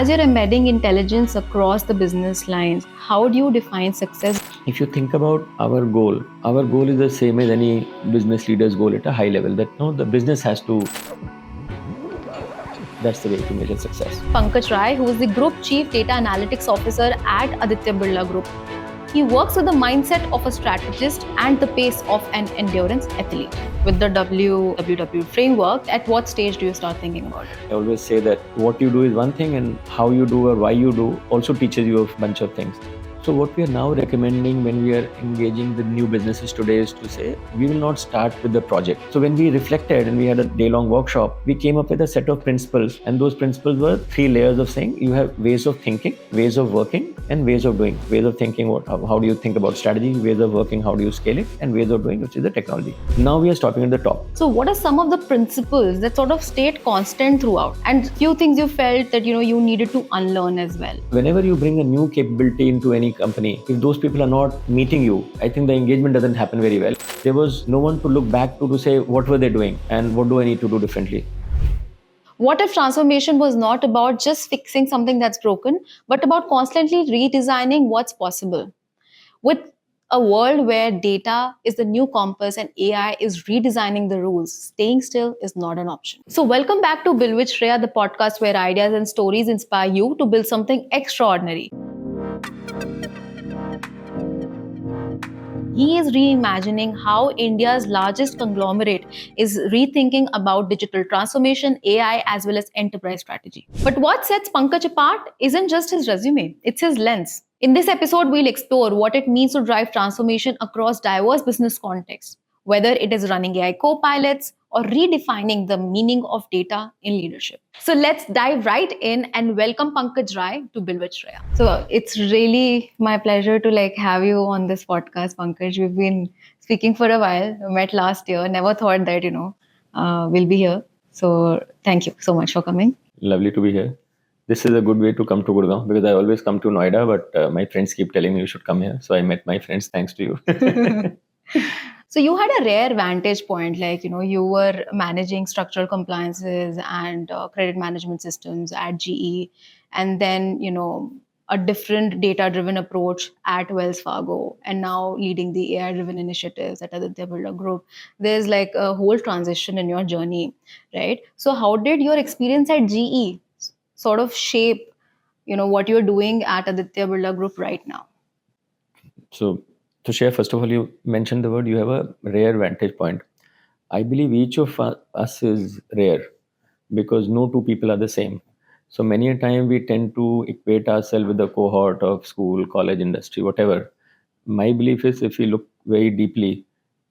As you're embedding intelligence across the business lines, how do you define success? If you think about our goal is the same as any business leader's goal at a high level, that no, the business has to, that's the way to measure success. Pankaj Rai, who is the Group Chief Data Analytics Officer at Aditya Birla Group. He works with the mindset of a strategist and the pace of an endurance athlete. With the WWW framework, at what stage do you start thinking about it? I always say that what you do is one thing, and how you do or why you do also teaches you a bunch of things. So what we are now recommending when we are engaging with new businesses today is to say, we will not start with the project. So when we reflected and we had a day-long workshop, we came up with a set of principles, and those principles were 3 layers of saying you have ways of thinking, ways of working, and ways of doing. Ways of thinking, how do you think about strategy? Ways of working, how do you scale it? And ways of doing, which is the technology. Now we are stopping at the top. So what are some of the principles that sort of stayed constant throughout, and few things you felt that you needed to unlearn as well? Whenever you bring a new capability into any company, if those people are not meeting you, I think the engagement doesn't happen very well. There was no one to look back to say what were they doing and what do I need to do differently. What if transformation was not about just fixing something that's broken, but about constantly redesigning what's possible? With a world where data is the new compass and AI is redesigning the rules, staying still is not an option. So, welcome back to Build With Shreya, the podcast where ideas and stories inspire you to build something extraordinary. He is reimagining how India's largest conglomerate is rethinking about digital transformation, AI, as well as enterprise strategy. But what sets Pankaj apart isn't just his resume, it's his lens. In this episode, we'll explore what it means to drive transformation across diverse business contexts, whether it is running AI co-pilots or redefining the meaning of data in leadership. So let's dive right in and welcome Pankaj Rai to Build With Shreya. So it's really my pleasure to have you on this podcast, Pankaj. We've been speaking for a while. We met last year. Never thought that we'll be here. So thank you so much for coming. Lovely to be here. This is a good way to come to Gurgaon, because I always come to Noida, but my friends keep telling me you should come here. So I met my friends thanks to you. So you had a rare vantage point, you were managing structural compliances and credit management systems at GE, and then, a different data-driven approach at Wells Fargo, and now leading the AI-driven initiatives at Aditya Birla Group. There's like a whole transition in your journey, right? So how did your experience at GE sort of shape, what you're doing at Aditya Birla Group right now? So to share, first of all, you mentioned the word, you have a rare vantage point. I believe each of us is rare because no two people are the same. So many a time we tend to equate ourselves with the cohort of school, college, industry, whatever. My belief is if we look very deeply,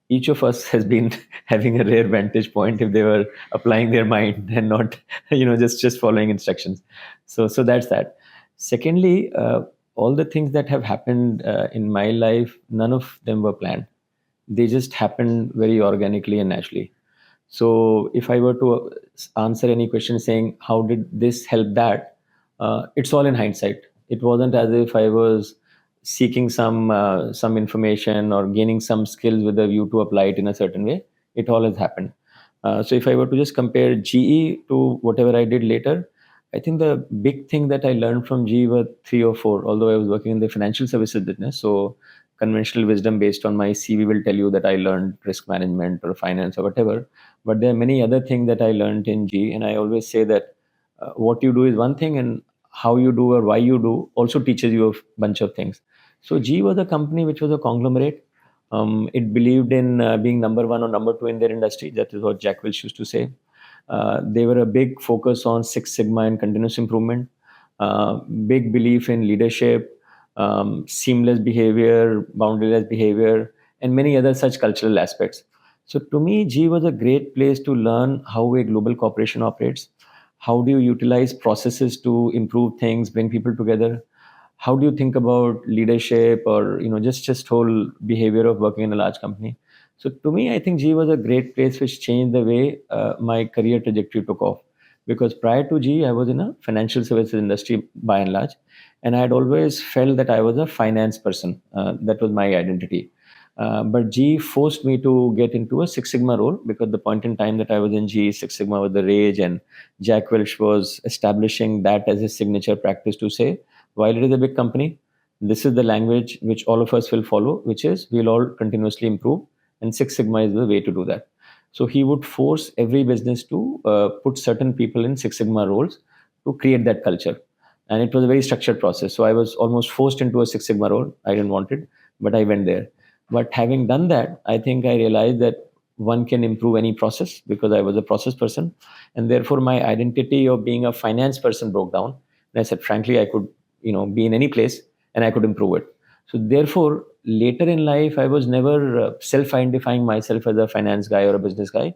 each of us has been having a rare vantage point if they were applying their mind and not, just following instructions. So that's that. Secondly, all the things that have happened in my life, none of them were planned. They just happened very organically and naturally. So if I were to answer any question saying how did this help that, it's all in hindsight. It wasn't as if I was seeking some information or gaining some skills with a view to apply it in a certain way. It all has happened. So if I were to just compare GE to whatever I did later, I think the big thing that I learned from GE were 3 or 4, although I was working in the financial services business. So conventional wisdom based on my CV will tell you that I learned risk management or finance or whatever. But there are many other things that I learned in GE. And I always say that what you do is one thing, and how you do or why you do also teaches you a bunch of things. So GE was a company which was a conglomerate. It believed in being number one or number two in their industry. That is what Jack Welch used to say. They were a big focus on Six Sigma and continuous improvement, big belief in leadership, seamless behavior, boundaryless behavior, and many other such cultural aspects. So to me, GE was a great place to learn how a global corporation operates. How do you utilize processes to improve things, bring people together? How do you think about leadership or just whole behavior of working in a large company? So to me, I think GE was a great place which changed the way my career trajectory took off. Because prior to GE, I was in a financial services industry by and large, and I had always felt that I was a finance person. That was my identity. But G forced me to get into a Six Sigma role because the point in time that I was in G, Six Sigma was the rage, and Jack Welch was establishing that as his signature practice to say, while it is a big company, this is the language which all of us will follow, which is we'll all continuously improve, and Six Sigma is the way to do that. So he would force every business to put certain people in Six Sigma roles to create that culture. And it was a very structured process. So I was almost forced into a Six Sigma role. I didn't want it, but I went there. But having done that, I think I realized that one can improve any process because I was a process person. And therefore, my identity of being a finance person broke down. And I said, frankly, I could, be in any place and I could improve it. So therefore, later in life, I was never self-identifying myself as a finance guy or a business guy.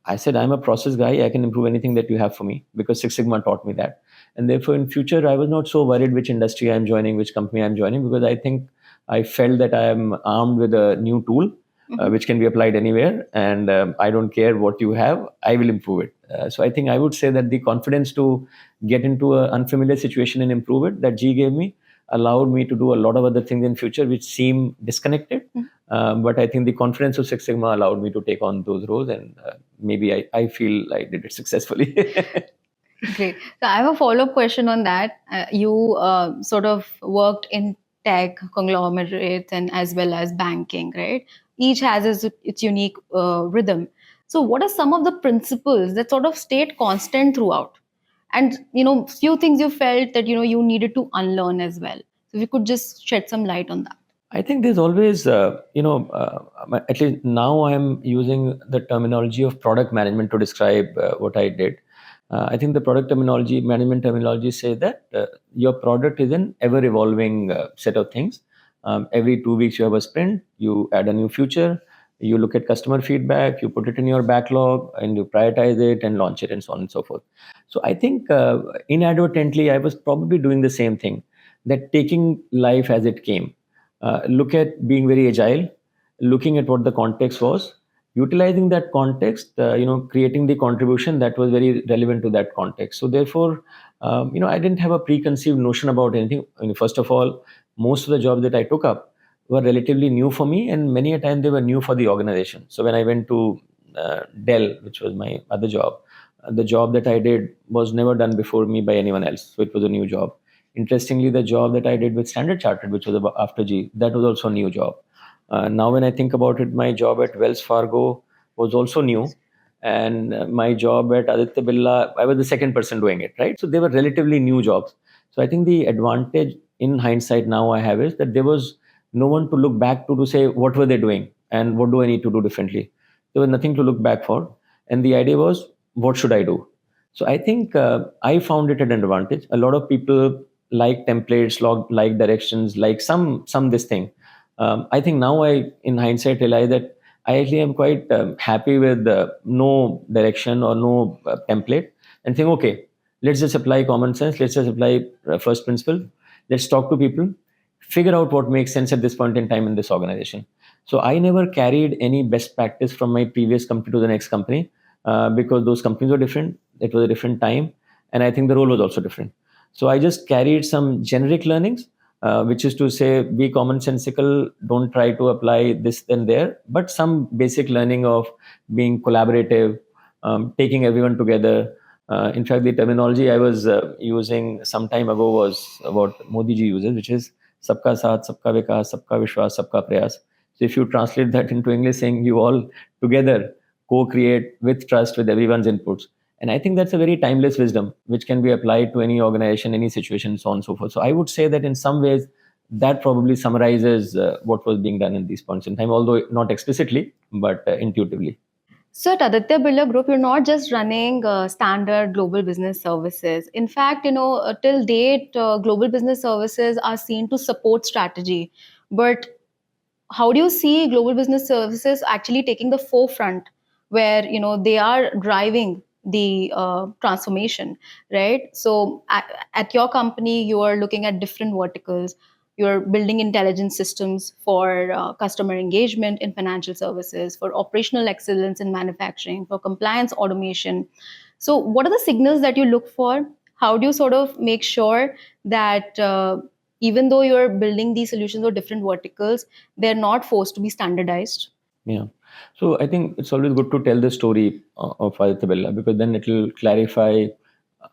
I said, I'm a process guy. I can improve anything that you have for me because Six Sigma taught me that. And therefore, in future, I was not so worried which industry I'm joining, which company I'm joining, because I think I felt that I am armed with a new tool which can be applied anywhere. And I don't care what you have, I will improve it. So I think I would say that the confidence to get into an unfamiliar situation and improve it that G gave me allowed me to do a lot of other things in future which seem disconnected. But I think the confidence of Six Sigma allowed me to take on those roles, and maybe I feel I did it successfully. Great. So I have a follow-up question on that. You sort of worked in tech conglomerates and as well as banking, right? Each has its unique rhythm. So what are some of the principles that sort of stayed constant throughout? And few things you felt that you needed to unlearn as well. So if you could just shed some light on that. I think there's always, at least now I'm using the terminology of product management to describe what I did. I think the product terminology, management terminology say that your product is an ever evolving set of things. Every 2 weeks you have a sprint, you add a new feature, you look at customer feedback, you put it in your backlog and you prioritize it and launch it and so on and so forth. So I think inadvertently I was probably doing the same thing, that taking life as it came. Look at being very agile, looking at what the context was, utilizing that context, creating the contribution that was very relevant to that context. So therefore, I didn't have a preconceived notion about anything. First of all, most of the jobs that I took up were relatively new for me, and many a time they were new for the organization. So when I went to Dell, which was my other job, the job that I did was never done before me by anyone else. So it was a new job. Interestingly, the job that I did with Standard Chartered, which was about after G, that was also a new job. Now, when I think about it, my job at Wells Fargo was also new. And my job at Aditya Birla, I was the second person doing it, right? So they were relatively new jobs. So I think the advantage in hindsight now I have is that there was no one to look back to say, what were they doing? And what do I need to do differently? There was nothing to look back for. And the idea was, what should I do? So I think I found it an advantage. A lot of people like templates, like directions, like some this thing. I think now in hindsight, realize that I actually am quite happy with no direction or no template, and think, okay, let's just apply common sense. Let's just apply first principle. Let's talk to people, figure out what makes sense at this point in time in this organization. So I never carried any best practice from my previous company to the next company because those companies were different. It was a different time, and I think the role was also different. So I just carried some generic learnings, which is to say, be commonsensical, don't try to apply this and there, but some basic learning of being collaborative, taking everyone together. In fact, the terminology I was using some time ago was what Modi ji uses, which is "Sabka Saath, Sabka Vikas, Sabka Vishwas, Sabka Prayas." So if you translate that into English, saying you all together co-create with trust with everyone's inputs. And I think that's a very timeless wisdom, which can be applied to any organization, any situation, so on and so forth. So I would say that in some ways, that probably summarizes what was being done in these points in time, although not explicitly, but intuitively. So at Aditya Birla Group, you're not just running standard global business services. In fact, till date, global business services are seen to support strategy. But how do you see global business services actually taking the forefront where they are driving the transformation, right? So at your company you are looking at different verticals. You're building intelligence systems for customer engagement in financial services, for operational excellence in manufacturing, for compliance automation. So what are the signals that you look for? How do you sort of make sure that even though you're building these solutions for different verticals, they're not forced to be standardized? Yeah. So I think it's always good to tell the story of Aditya Birla, because then it will clarify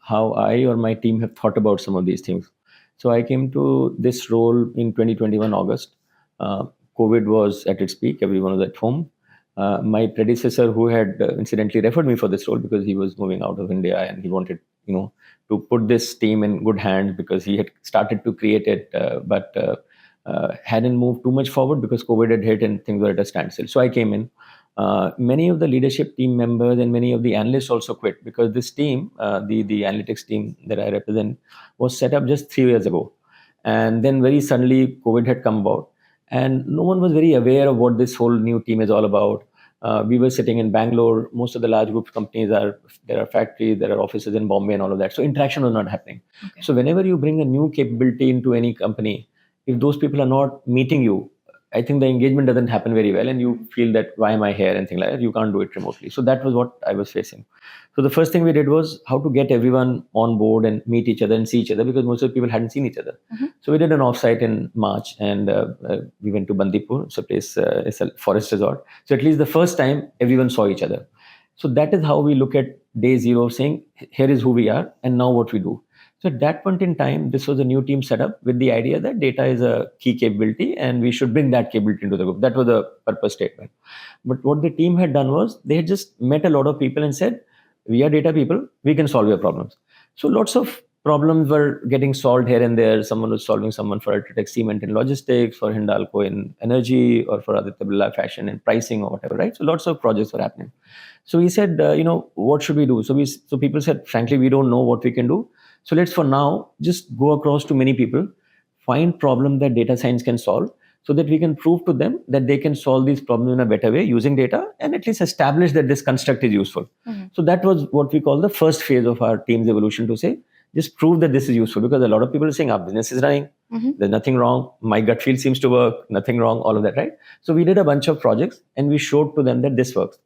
how I or my team have thought about some of these things. So I came to this role in 2021 August. Uh, COVID was at its peak. Everyone was at home. My predecessor, who had incidentally referred me for this role because he was moving out of India and he wanted, to put this team in good hands because he had started to create it, but hadn't moved too much forward because COVID had hit and things were at a standstill. So I came in. Many of the leadership team members and many of the analysts also quit because this team, the analytics team that I represent, was set up just 3 years ago, and then very suddenly COVID had come about, and no one was very aware of what this whole new team is all about. We were sitting in Bangalore. Most of the large group companies there are factories, there are offices in Bombay and all of that. So interaction was not happening. Okay. So whenever you bring a new capability into any company, if those people are not meeting you, I think the engagement doesn't happen very well, and you feel that why am I here and things like that. You can't do it remotely. So that was what I was facing. So the first thing we did was how to get everyone on board and meet each other and see each other, because most of the people hadn't seen each other. So we did an offsite in March, and we went to Bandipur. It's a place, it's a forest resort. So at least the first time everyone saw each other. So that is how we look at day zero, saying here is who we are and now what we do. So at that point in time, this was a new team set up with the idea that data is a key capability and we should bring that capability into the group. That was the purpose statement. But what the team had done was they had just met a lot of people and said, we are data people, we can solve your problems. So lots of problems were getting solved here and there. Someone was solving someone for Ultratech Cement in logistics, for Hindalco in energy, or for Aditya Birla Fashion in pricing or whatever, right? So lots of projects were happening. So we said, what should we do? So people said, frankly, we don't know what we can do. So let's for now just go across to many people, find problem that data science can solve, so that we can prove to them that they can solve these problems in a better way using data, and at least establish that this construct is useful. So that was what we call the first phase of our team's evolution, to say, just prove that this is useful, because a lot of people are saying our business is running, there's nothing wrong, my gut feel seems to work, nothing wrong, all of that, right? So we did a bunch of projects and we showed to them that this works.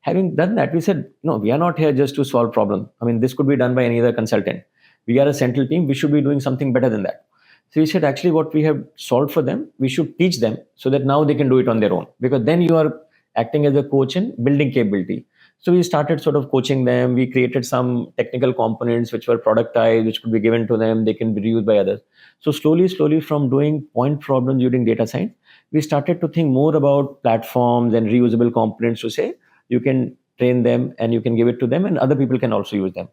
Having done that, we said, no, we are not here just to solve problems. I mean, this could be done by any other consultant. We are a central team, we should be doing something better than that. So we said, actually, what we have solved for them, we should teach them so that now they can do it on their own, because then you are acting as a coach in building capability. So we started sort of coaching them. We created some technical components which were productized, which could be given to them. They can be reused by others. So slowly, from doing point problems using data science, we started to think more about platforms and reusable components, to say you can train them and you can give it to them and other people can also use them.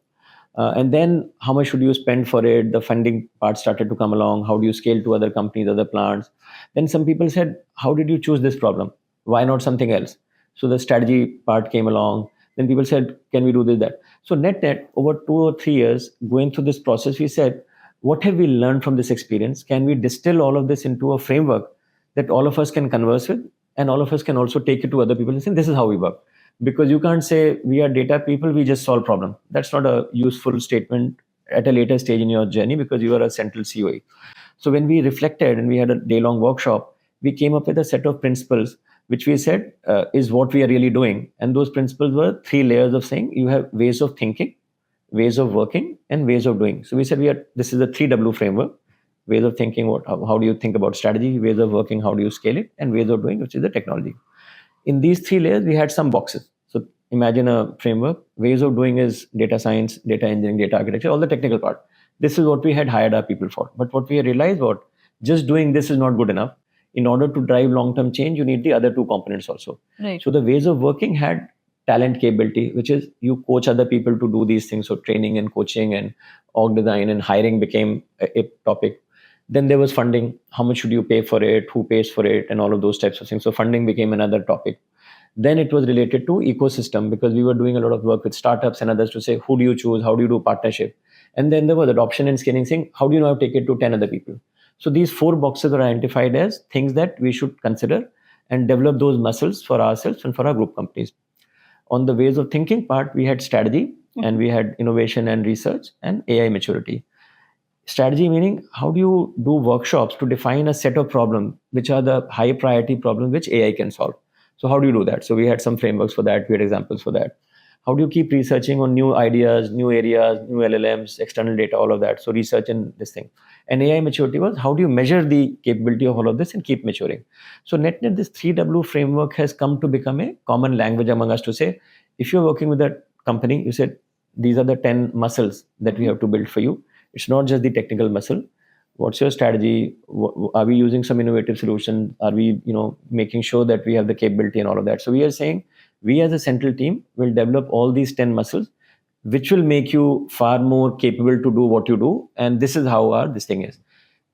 And then how much should you spend for it? The funding part started to come along. How do you scale to other companies, other plants? Then some people said, how did you choose this problem? Why not something else? So the strategy part came along. Then people said, can we do this, that? So net, over 2 or 3 years, going through this process, we said, what have we learned from this experience? Can we distill all of this into a framework that all of us can converse with, and all of us can also take it to other people and say, this is how we work? Because you can't say we are data people, we just solve problem. That's not a useful statement at a later stage in your journey, because you are a central COE. So when we reflected and we had a day-long workshop, we came up with a set of principles which we said is what we are really doing. And those principles were 3 layers of saying you have ways of thinking, ways of working, and ways of doing. So we said this is a 3W framework. Ways of thinking, how do you think about strategy? Ways of working, how do you scale it? And ways of doing, which is the technology. In these 3 layers, we had some boxes. So imagine a framework. Ways of doing is data science, data engineering, data architecture, all the technical part. This is what we had hired our people for. But what we realized was just doing this is not good enough. In order to drive long-term change, you need the other 2 components also. Right. So the ways of working had talent capability, which is you coach other people to do these things. So training and coaching and org design and hiring became a topic. Then there was funding. How much should you pay for it? Who pays for it? And all of those types of things. So funding became another topic. Then it was related to ecosystem, because we were doing a lot of work with startups and others to say, who do you choose? How do you do partnership? And then there was adoption and scaling, saying, how do you now take it to 10 other people? So these 4 boxes are identified as things that we should consider and develop those muscles for ourselves and for our group companies. On the ways of thinking part, we had strategy and we had innovation and research and AI maturity. Strategy meaning, how do you do workshops to define a set of problems which are the high priority problems which AI can solve? So how do you do that? So we had some frameworks for that. We had examples for that. How do you keep researching on new ideas, new areas, new LLMs, external data, all of that? So research and this thing. And AI maturity was, how do you measure the capability of all of this and keep maturing? So net, this 3W framework has come to become a common language among us to say, if you're working with a company, you said, these are the 10 muscles that we have to build for you. It's not just the technical muscle. What's your strategy? Are we using some innovative solution? Are we, making sure that we have the capability and all of that? So we are saying, we as a central team will develop all these 10 muscles, which will make you far more capable to do what you do. And this is how this thing is.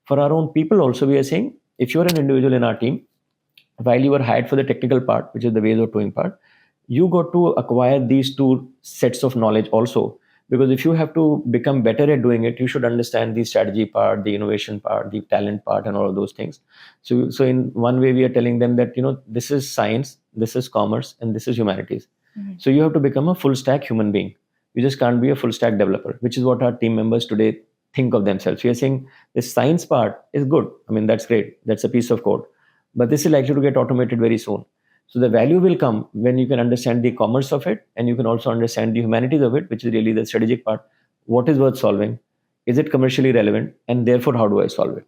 For our own people also, we are saying, if you're an individual in our team, while you were hired for the technical part, which is the ways of doing part, you got to acquire these two sets of knowledge also. Because if you have to become better at doing it, you should understand the strategy part, the innovation part, the talent part, and all of those things. So in one way, we are telling them that, this is science, this is commerce, and this is humanities. So you have to become a full stack human being. You just can't be a full stack developer, which is what our team members today think of themselves. We are saying the science part is good. I mean, that's great. That's a piece of code. But this is likely to get automated very soon. So the value will come when you can understand the commerce of it, and you can also understand the humanities of it, which is really the strategic part. What is worth solving? Is it commercially relevant? And therefore, how do I solve it?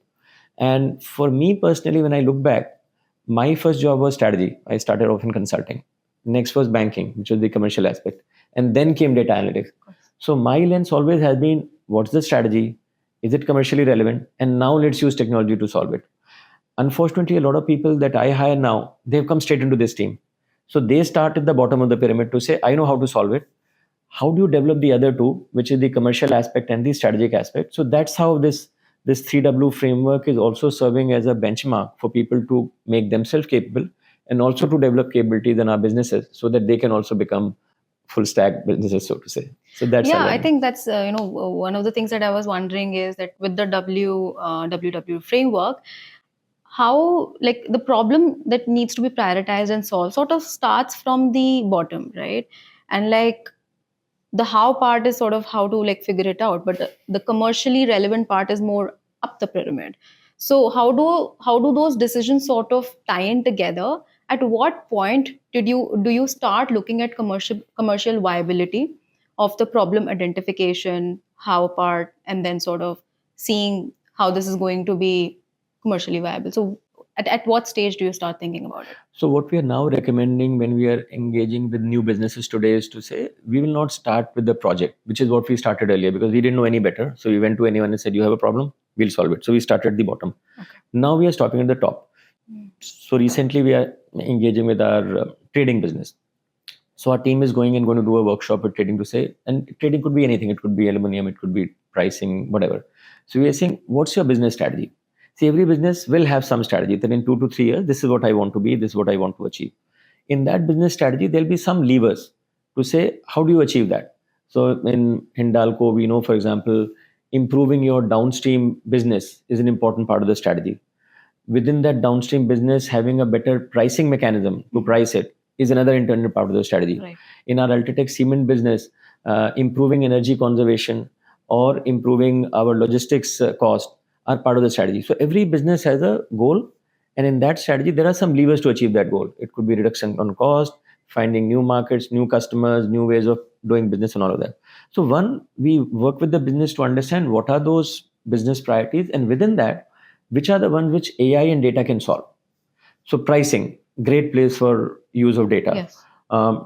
And for me personally, when I look back, my first job was strategy. I started off in consulting. Next was banking, which was the commercial aspect. And then came data analytics. So my lens always has been, what's the strategy? Is it commercially relevant? And now let's use technology to solve it. Unfortunately, a lot of people that I hire now, they've come straight into this team. So they start at the bottom of the pyramid to say, I know how to solve it. How do you develop the other two, which is the commercial aspect and the strategic aspect? So that's how this 3W framework is also serving as a benchmark for people to make themselves capable and also to develop capabilities in our businesses so that they can also become full stack businesses, so to say. So that's Yeah, I think that's one of the things that I was wondering is that with the WW framework, how like the problem that needs to be prioritized and solved sort of starts from the bottom, right? And like the how part is sort of how to like figure it out, but the commercially relevant part is more up the pyramid. So how do those decisions sort of tie in together? At what point do you start looking at commercial viability of the problem identification, how part, and then sort of seeing how this is going to be commercially viable? So at what stage do you start thinking about it? So what we are now recommending when we are engaging with new businesses today is to say, we will not start with the project, which is what we started earlier because we didn't know any better. So we went to anyone and said, you have a problem, we'll solve it. So we started at the bottom. Okay. Now we are stopping at the top. So recently we are engaging with our trading business. So our team is going to do a workshop with trading to say, and trading could be anything. It could be aluminum, it could be pricing, whatever. So we are saying, what's your business strategy? See, every business will have some strategy that in 2 to 3 years, this is what I want to be, this is what I want to achieve. In that business strategy, there'll be some levers to say, how do you achieve that? So in Hindalco, we know, for example, improving your downstream business is an important part of the strategy. Within that downstream business, having a better pricing mechanism to price it is another internal part of the strategy. Right. In our Ultratech cement business, improving energy conservation or improving our logistics cost are part of the strategy. So every business has a goal, and in that strategy, there are some levers to achieve that goal. It could be reduction on cost, finding new markets, new customers, new ways of doing business, and all of that. So one, we work with the business to understand what are those business priorities, and within that, which are the ones which AI and data can solve. So pricing, great place for use of data. Yes.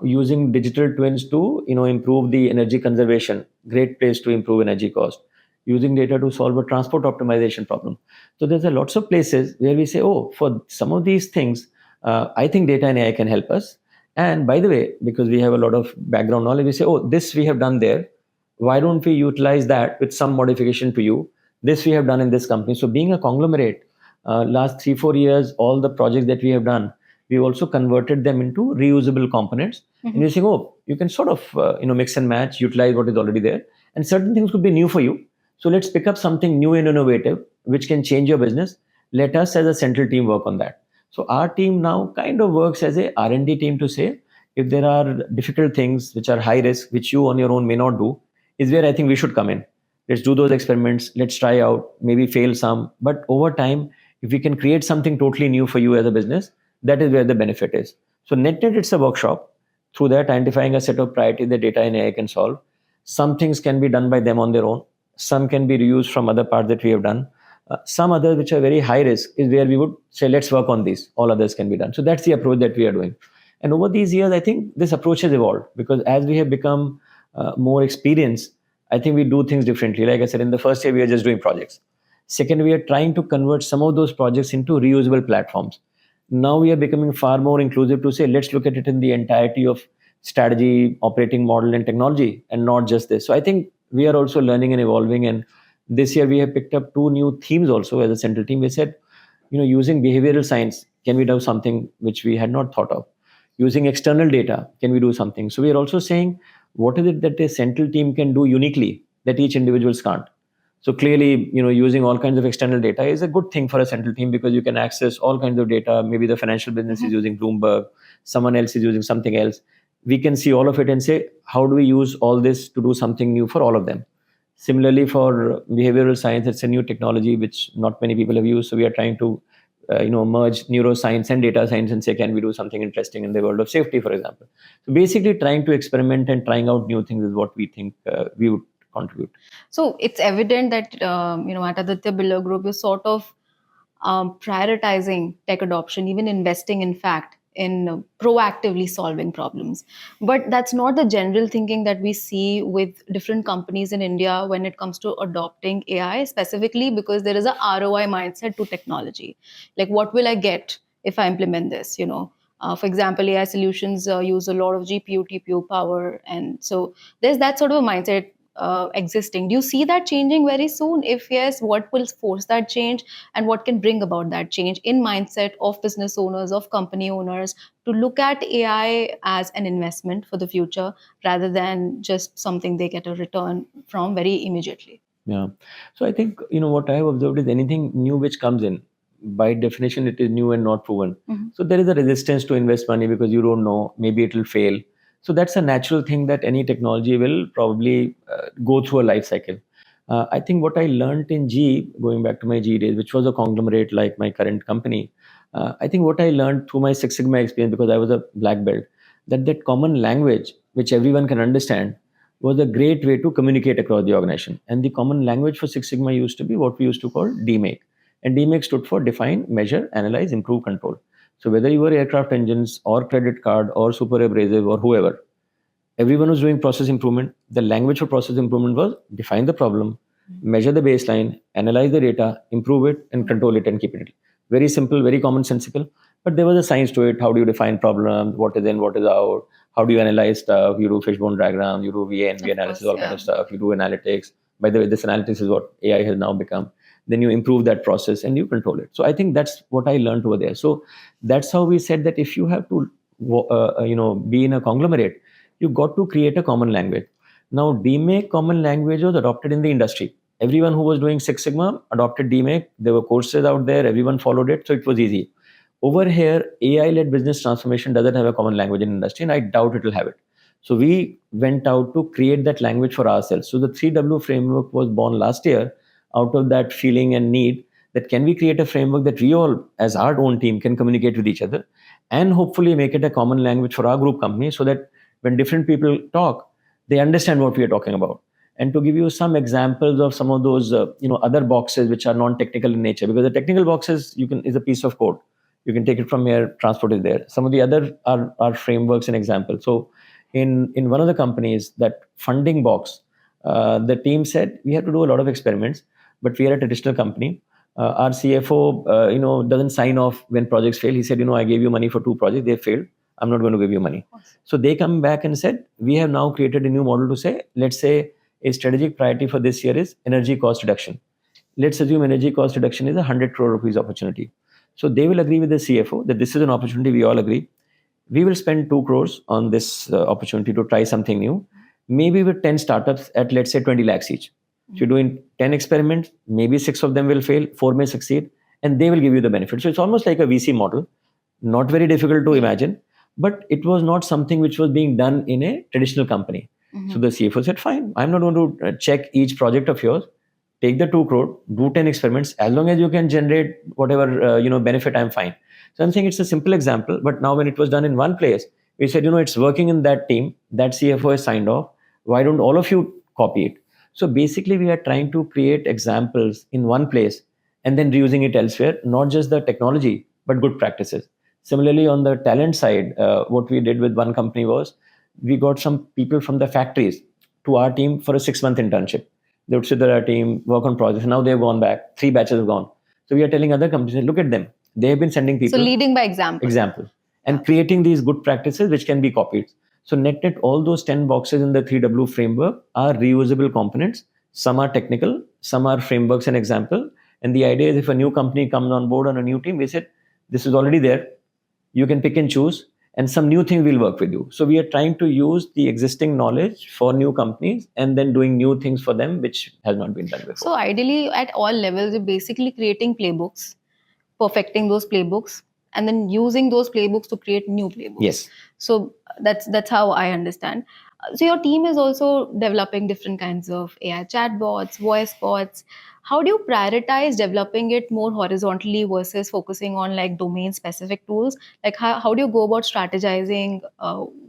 Using digital twins to improve the energy conservation, great place to improve energy cost. Using data to solve a transport optimization problem. So there's a lots of places where we say, oh, for some of these things, I think data and AI can help us. And by the way, because we have a lot of background knowledge, we say, oh, this we have done there. Why don't we utilize that with some modification to you? This we have done in this company. So being a conglomerate, last 3-4 years, all the projects that we have done, we've also converted them into reusable components. And you're saying, oh, you can sort of mix and match, utilize what is already there, and certain things could be new for you. So let's pick up something new and innovative which can change your business. Let us as a central team work on that. So our team now kind of works as a R&D team to say, if there are difficult things which are high risk, which you on your own may not do, is where I think we should come in. Let's do those experiments. Let's try out, maybe fail some. But over time, if we can create something totally new for you as a business, that is where the benefit is. So net, it's a workshop. through that identifying a set of priorities that data and AI can solve. Some things can be done by them on their own. Some can be reused from other parts that we have done. Some others which are very high risk is where we would say, let's work on these. All others can be done. So that's the approach that we are doing. And over these years, I think this approach has evolved because as we have become more experienced, I think we do things differently. Like I said, in the first year, we are just doing projects. Second, we are trying to convert some of those projects into reusable platforms. Now we are becoming far more inclusive to say, let's look at it in the entirety of strategy, operating model, and technology, and not just this. So I think we are also learning and evolving. And this year we have picked up two new themes also as a central team. We said, using behavioral science, can we do something which we had not thought of? Using external data, can we do something? So we are also saying, what is it that a central team can do uniquely that each individuals can't? So clearly, using all kinds of external data is a good thing for a central team because you can access all kinds of data. Maybe the financial business is using Bloomberg, someone else is using something else. We can see all of it and say, how do we use all this to do something new for all of them? Similarly, for behavioral science, it's a new technology which not many people have used. So we are trying to, merge neuroscience and data science and say, can we do something interesting in the world of safety, for example? So basically, trying to experiment and trying out new things is what we think we would contribute. So it's evident that at Aditya Birla Group, you're sort of prioritizing tech adoption, even investing, in fact, in proactively solving problems. But that's not the general thinking that we see with different companies in India when it comes to adopting AI, specifically because there is a ROI mindset to technology. Like, what will I get if I implement this? For example, AI solutions use a lot of GPU, TPU power, and so there's that sort of a mindset existing. Do you see that changing very soon? If yes, what will force that change, and what can bring about that change in mindset of business owners, of company owners, to look at AI as an investment for the future rather than just something they get a return from very immediately? Yeah. So I think, what I have observed is anything new which comes in, by definition, it is new and not proven. So there is a resistance to invest money because you don't know, maybe it will fail. So that's a natural thing that any technology will probably go through a life cycle. I think what I learned in G, going back to my G days, which was a conglomerate like my current company, I think what I learned through my Six Sigma experience, because I was a black belt, that common language which everyone can understand was a great way to communicate across the organization. And the common language for Six Sigma used to be what we used to call DMAKE. And DMAKE stood for define, measure, analyze, improve, control. So whether you were aircraft engines or credit card or super abrasive or whoever, everyone was doing process improvement. The language for process improvement was define the problem, measure the baseline, analyze the data, improve it, and control it and keep it. Very simple, very commonsensical. But there was a science to it. How do you define problems? What is in, what is out? How do you analyze stuff? You do fishbone diagrams, you do VA and V analysis, all kind of stuff. You do analytics. By the way, this analytics is what AI has now become. Then you improve that process and you control it. So I think that's what I learned over there. So that's how we said that if you have to, be in a conglomerate, you got to create a common language. Now, DMAKE common language was adopted in the industry. Everyone who was doing Six Sigma adopted DMAKE. There were courses out there. Everyone followed it. So it was easy. Over here, AI-led business transformation doesn't have a common language in industry, and I doubt it will have it. So we went out to create that language for ourselves. So the 3W framework was born last year out of that feeling and need that can we create a framework that we all, as our own team, can communicate with each other and hopefully make it a common language for our group company so that when different people talk, they understand what we are talking about. And to give you some examples of some of those, other boxes which are non-technical in nature, because the technical boxes is a piece of code. You can take it from here, transport it there. Some of the other are frameworks and examples. So in one of the companies, that funding box, the team said we have to do a lot of experiments, but we are a traditional company. Our CFO, doesn't sign off when projects fail. He said, I gave you money for 2 projects, they failed. I'm not going to give you money. So they come back and said, we have now created a new model to say, let's say a strategic priority for this year is energy cost reduction. Let's assume energy cost reduction is 100 crore rupees opportunity. So they will agree with the CFO that this is an opportunity, we all agree. We will spend 2 crores on this opportunity to try something new, maybe with 10 startups at, let's say, 20 lakhs each. If you're doing 10 experiments, maybe 6 of them will fail, 4 may succeed, and they will give you the benefit. So it's almost like a VC model, not very difficult to imagine, but it was not something which was being done in a traditional company. So the CFO said, fine, I'm not going to check each project of yours. Take the 2 crore, do 10 experiments. As long as you can generate whatever benefit, I'm fine. So I'm saying it's a simple example, but now when it was done in one place, We said, it's working in that team. That CFO has signed off. Why don't all of you copy it? So basically, we are trying to create examples in one place and then reusing it elsewhere, not just the technology, but good practices. Similarly, on the talent side, what we did with one company was we got some people from the factories to our team for a 6-month internship. They would sit at our team, work on projects. Now they've gone back. 3 batches have gone. So we are telling other companies, look at them. They have been sending So people. leading by example. And creating these good practices which can be copied. So net, all those 10 boxes in the 3W framework are reusable components. Some are technical, some are frameworks and example. And the idea is if a new company comes on board on a new team, we said, this is already there. You can pick and choose, and some new thing will work with you. So we are trying to use the existing knowledge for new companies and then doing new things for them, which has not been done before. So ideally, at all levels, you're basically creating playbooks, perfecting those playbooks, and then using those playbooks to create new playbooks. Yes. So that's how I understand. So your team is also developing different kinds of AI chatbots, voice bots. How do you prioritize developing it more horizontally versus focusing on like domain specific tools? Like how do you go about strategizing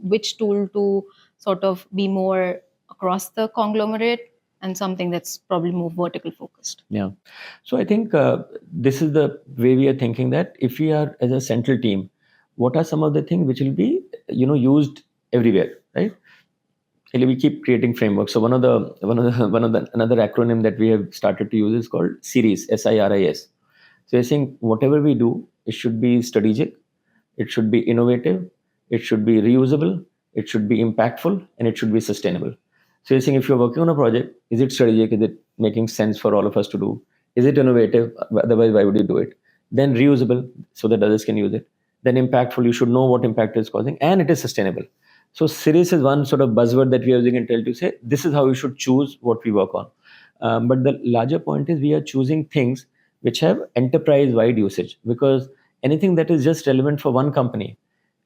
which tool to sort of be more across the conglomerate and something that's probably more vertical focused? Yeah. So I think this is the way we are thinking, that if we are as a central team, what are some of the things which will be used everywhere, right? And we keep creating frameworks. So one of the another acronym that we have started to use is called SIRIS, SIRIS. So you're saying whatever we do, it should be strategic, it should be innovative, it should be reusable, it should be impactful, and it should be sustainable. So you're saying if you're working on a project, is it strategic? Is it making sense for all of us to do? Is it innovative? Otherwise, why would you do it? Then reusable, so that others can use it. Then impactful, you should know what impact it is causing, and it is sustainable. So series is one sort of buzzword that we are using in Intel to say this is how we should choose what we work on. But the larger point is we are choosing things which have enterprise-wide usage, because anything that is just relevant for one company,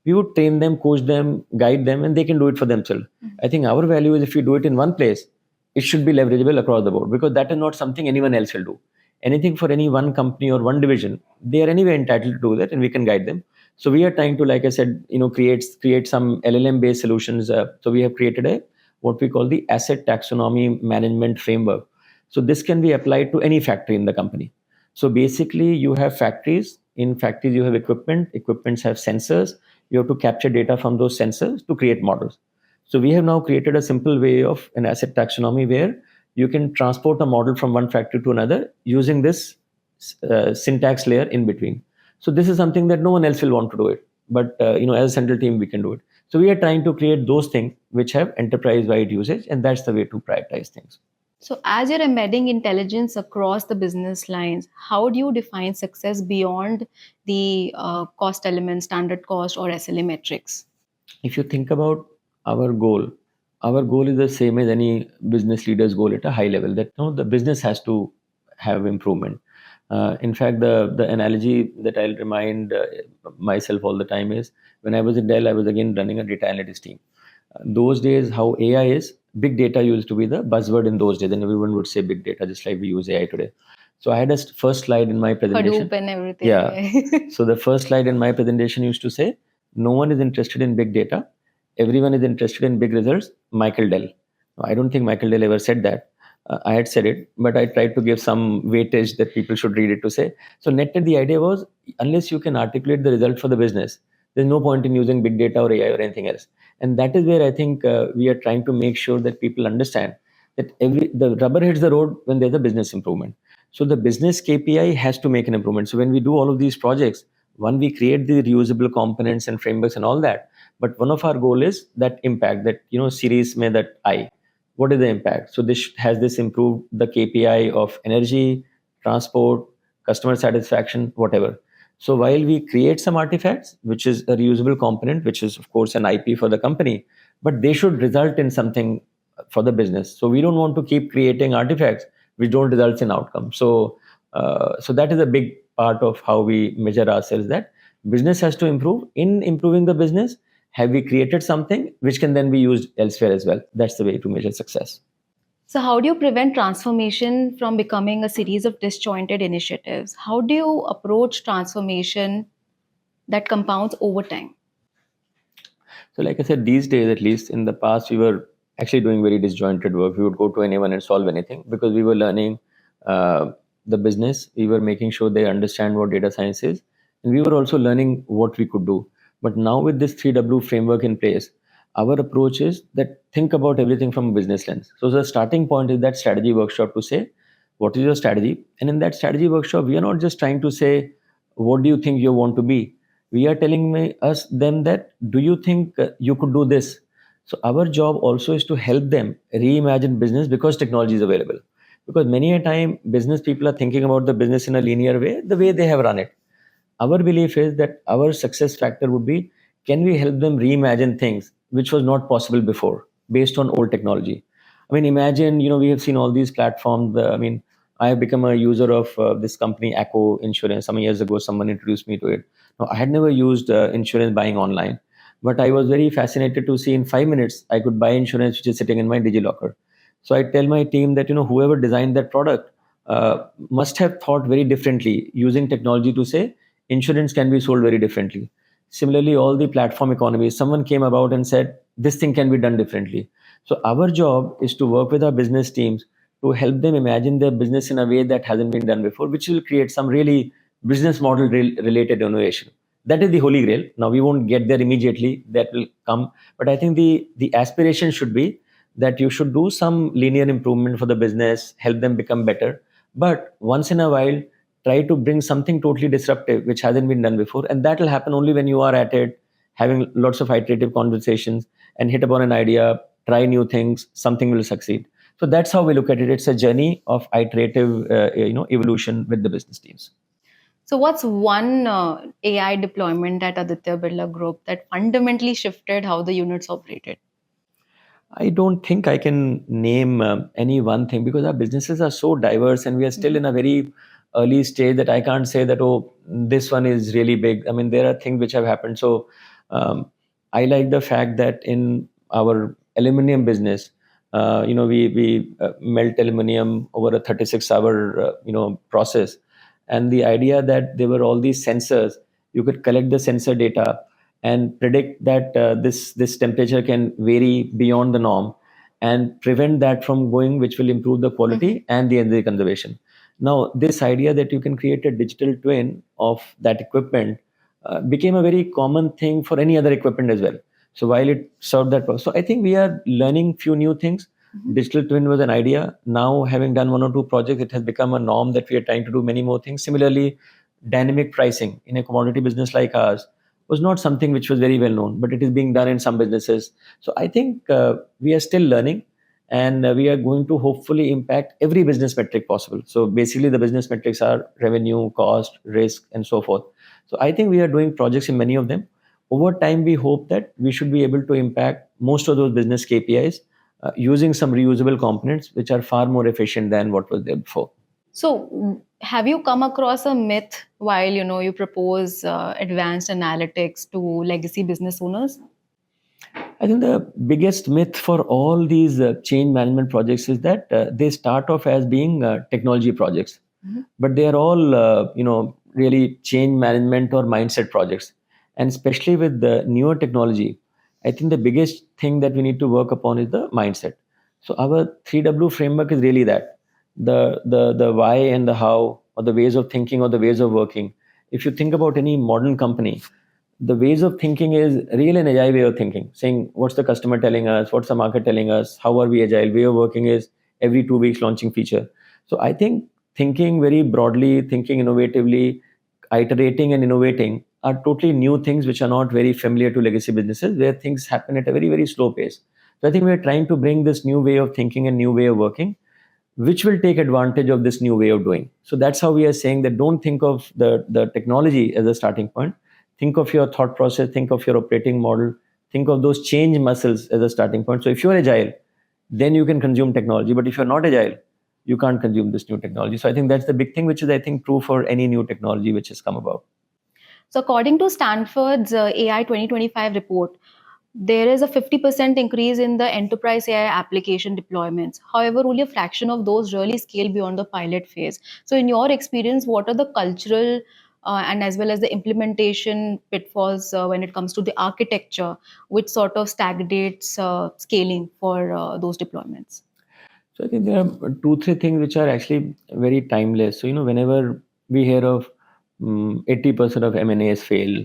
we would train them, coach them, guide them, and they can do it for themselves. I think our value is if you do it in one place, it should be leverageable across the board, because that is not something anyone else will do. Anything for any one company or one division, they are anyway entitled to do that, and we can guide them. So we are trying to, like I said, create some LLM based solutions. So we have created a what we call the asset taxonomy management framework. So this can be applied to any factory in the company. So basically, you have factories. In factories, you have equipment. Equipments have sensors. You have to capture data from those sensors to create models. So we have now created a simple way of an asset taxonomy where you can transport a model from one factory to another using this syntax layer in between. So this is something that no one else will want to do it, but as a central team we can do it. So we are trying to create those things which have enterprise-wide usage, and that's the way to prioritize things. So, as you're embedding intelligence across the business lines, how do you define success beyond the cost element, standard cost, or SLA metrics? If you think about our goal, our goal is the same as any business leader's goal at a high level, that the business has to have improvement. In fact, the analogy that I'll remind myself all the time is when I was in Dell, I was again running a data analytics team. Those days, how AI is, big data used to be the buzzword in those days, and everyone would say big data, just like we use AI today. So I had a first slide in my presentation. Hadoop and everything. Yeah. So the first slide in my presentation used to say, no one is interested in big data. Everyone is interested in big results. Michael Dell. I don't think Michael Dell ever said that. I had said it, but I tried to give some weightage that people should read it to say. So netted, the idea was, unless you can articulate the result for the business, there's no point in using big data or AI or anything else. And that is where I think we are trying to make sure that people understand that the rubber hits the road when there's a business improvement. So the business KPI has to make an improvement. So when we do all of these projects, one, we create the reusable components and frameworks and all that. But one of our goal is that impact, that series may that I. What is the impact? So this has this improved the KPI of energy, transport, customer satisfaction, whatever. So while we create some artifacts, which is a reusable component, which is of course an IP for the company, but they should result in something for the business. So we don't want to keep creating artifacts which don't result in outcome. So that is a big part of how we measure ourselves, that business has to improve. In improving the business, have we created something which can then be used elsewhere as well? That's the way to measure success. So, how do you prevent transformation from becoming a series of disjointed initiatives? How do you approach transformation that compounds over time? So, like I said, these days, at least in the past, we were actually doing very disjointed work. We would go to anyone and solve anything because we were learning uh, the business. We were making sure they understand what data science is, and we were also learning what we could do. But now, with this 3W framework in place, our approach is that think about everything from a business lens. So, the starting point is that strategy workshop to say, what is your strategy? And in that strategy workshop, we are not just trying to say, what do you think you want to be? We are telling us them that, do you think you could do this? So our job also is to help them reimagine business because technology is available. Because many a time business people are thinking about the business in a linear way, the way they have run it. Our belief is that our success factor would be, can we help them reimagine things which was not possible before based on old technology? I mean, imagine, we have seen all these platforms. I mean, I have become a user of this company, Acco Insurance. Some years ago, someone introduced me to it. Now, I had never used insurance buying online, but I was very fascinated to see in 5 minutes I could buy insurance which is sitting in my DigiLocker. So I tell my team that, whoever designed that product must have thought very differently using technology to say insurance can be sold very differently. Similarly, all the platform economies, someone came about and said this thing can be done differently. So our job is to work with our business teams to help them imagine their business in a way that hasn't been done before, which will create some really business model related innovation. That is the holy grail. Now we won't get there immediately, that will come, but I think the aspiration should be that you should do some linear improvement for the business, help them become better, but once in a while try to bring something totally disruptive which hasn't been done before, and that will happen only when you are at it, having lots of iterative conversations and hit upon an idea, try new things, something will succeed. So that's how we look at it. It's a journey of iterative evolution with the business teams. So, what's one AI deployment at Aditya Birla Group that fundamentally shifted how the units operated? I don't think I can name any one thing because our businesses are so diverse and we are still in a very early stage that I can't say that, oh, this one is really big. I mean, there are things which have happened. So I like the fact that in our aluminum business, we melt aluminum over a 36-hour process, and the idea that there were all these sensors, you could collect the sensor data and predict that this temperature can vary beyond the norm and prevent that from going, which will improve the quality and the energy conservation. Now this idea that you can create a digital twin of that equipment became a very common thing for any other equipment as well. So while it served that purpose, so I think we are learning few new things. Digital twin was an idea. Now, having done one or two projects, it has become a norm that we are trying to do many more things. Similarly, dynamic pricing in a commodity business like ours was not something which was very well known, but it is being done in some businesses. So I think we are still learning, and we are going to hopefully impact every business metric possible. So basically, the business metrics are revenue, cost, risk, and so forth. So I think we are doing projects in many of them. Over time, we hope that we should be able to impact most of those business KPIs using some reusable components, which are far more efficient than what was there before. So, have you come across a myth while you propose advanced analytics to legacy business owners? I think the biggest myth for all these change management projects is that they start off as being technology projects, but they are all really change management or mindset projects. And especially with the newer technology, I think the biggest thing that we need to work upon is the mindset. So our 3W framework is really that, the why and the how, or the ways of thinking or the ways of working. If you think about any modern company, the ways of thinking is real and agile way of thinking, saying what's the customer telling us, what's the market telling us, how are we agile. Way of working is every 2 weeks launching feature. So I think thinking very broadly, thinking innovatively, iterating and innovating are totally new things which are not very familiar to legacy businesses where things happen at a very, very slow pace. So I think we're trying to bring this new way of thinking and new way of working, which will take advantage of this new way of doing. So that's how we are saying that don't think of the technology as a starting point. Think of your thought process, think of your operating model, think of those change muscles as a starting point. So if you're agile, then you can consume technology. But if you're not agile, you can't consume this new technology. So I think that's the big thing, which is, I think, true for any new technology which has come about. So, according to Stanford's AI 2025 report, there is a 50% increase in the enterprise AI application deployments. However, only a fraction of those really scale beyond the pilot phase. So, in your experience, what are the cultural and as well as the implementation pitfalls when it comes to the architecture, which sort of stagnates scaling for those deployments? So I think there are two, three things which are actually very timeless. So, whenever we hear of 80% of M&As fail,